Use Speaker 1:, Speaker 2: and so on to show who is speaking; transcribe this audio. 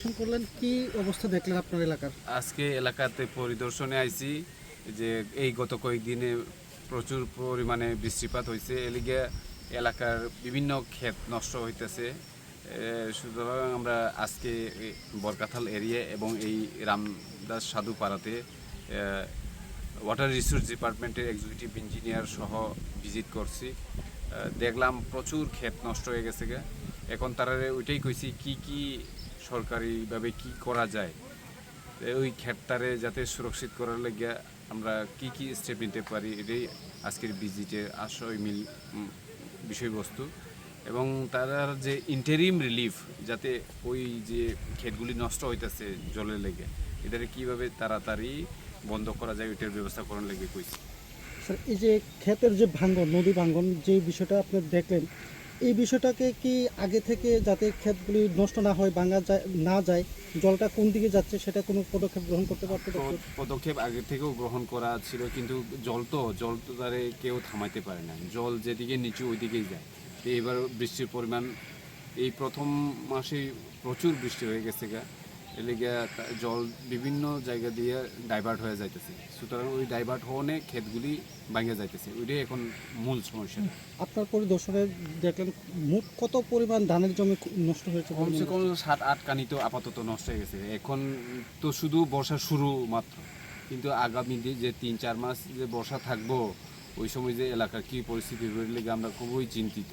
Speaker 1: করলেন কি অবস্থা দেখলেন আপনার এলাকার?
Speaker 2: আজকে এলাকাতে পরিদর্শনে আইছি যে এই গত কয়েকদিনে প্রচুর পরিমাণে বৃষ্টিপাত হয়েছে এলিগে এলাকার বিভিন্ন ক্ষেত নষ্ট হইতেছে। সুতরাং আমরা আজকে বরকাথাল এরিয়া এবং এই রামদাস সাধু পাড়াতে ওয়াটার রিসোর্স ডিপার্টমেন্টের এক্সিকিউটিভ ইঞ্জিনিয়ার সহ ভিজিট করছি। দেখলাম প্রচুর ক্ষেত নষ্ট হয়ে গেছে। এখন তারা ওইটাই কইছি কি সরকারিভাবে কি করা যায় ওই ক্ষেতটারে যাতে সুরক্ষিত করার লাগিয়া আমরা কি স্টেপ নিতে পারি, এটাই আজকের ভিজিটের আশয় মিল বিষয়বস্তু। এবং তারা যে ইন্টারিম রিলিফ যাতে ওই যে ক্ষেতগুলি নষ্ট হইতেছে জলের লেগে এটারে কীভাবে তাড়াতাড়ি বন্ধ করা যায় ওইটার ব্যবস্থা করার লেগে কইছি।
Speaker 1: স্যার, এই যে ক্ষেতের যে ভাঙ্গন, নদী ভাঙ্গন যে বিষয়টা আপনি দেখলেন, এই বিষয়টাকে কি আগে থেকে যাতে ক্ষেতগুলি নষ্ট না হয়, না যায়, জলটা কোন দিকে যাচ্ছে সেটা কোনো পদক্ষেপ গ্রহণ করতে পারতো?
Speaker 2: পদক্ষেপ আগে থেকেও গ্রহণ করা ছিল, কিন্তু জল তো তারে কেউ থামাইতে পারে না। জল যেদিকে নিচু ওই দিকেই যায়। তো এবার বৃষ্টির পরিমাণ এই প্রথম মাসেই প্রচুর বৃষ্টি হয়ে গেছে এলিগা জল বিভিন্ন জায়গা দিয়ে ডাইভার্ট হয়ে যাইতেছে। সুতরাং ওই ডাইভার্ট হওয়ানে ক্ষেতগুলি ভাঙে যাইতেছে, ওইটাই এখন মূল সমস্যা।
Speaker 1: আপনার পরিদর্শনে দেখলেন মোট কত পরিমাণ ধানের জমি নষ্ট হয়েছে?
Speaker 2: কমসে কম 7-8 কানি তো আপাতত নষ্ট হয়ে গেছে। এখন তো শুধু বর্ষা শুরু মাত্র, কিন্তু আগামী যে 3-4 মাস যে বর্ষা থাকবো ওই সময় যে এলাকার কী পরিস্থিতি হয়ে লেগে আমরা খুবই চিন্তিত।